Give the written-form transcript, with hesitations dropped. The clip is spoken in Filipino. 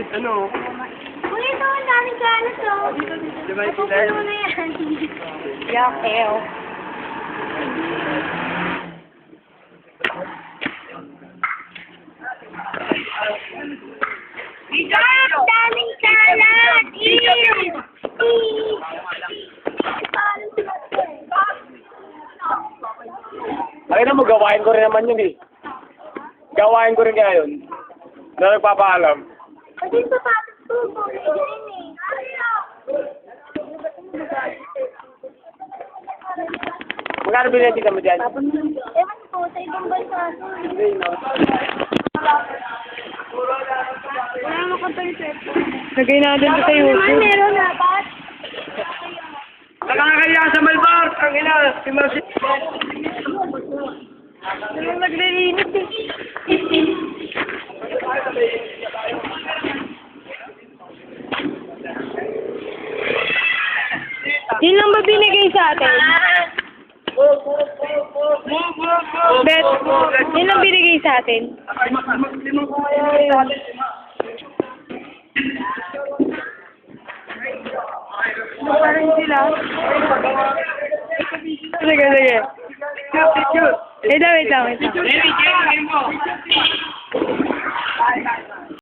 Ano? Uy, ito, ang daming kalat, oh. Diba, Napupuno na yan. Yak, ew. Ang daming kalat! Ew! Ay na mo, gawain ko rin naman yun eh. Gawain ko rin kaya yun. Na nagpapaalam. Kasi yung sapatos ko, bumili din eh. Magkano binibenta mo dyan? Ewan ko, sa ibang bansa. Wala naman kanta yung cellphone. Lagay natin ito sa Naman YouTube. meron dapat. Nakakaya sa Malbar! Ang ina! Si Marcy! Naman maglilinis eh. Yun lang ba binigay sa atin? Bet, yun lang binigay sa atin. Parang sila. Sige, sige. Wait lang, wait lang, wait lang.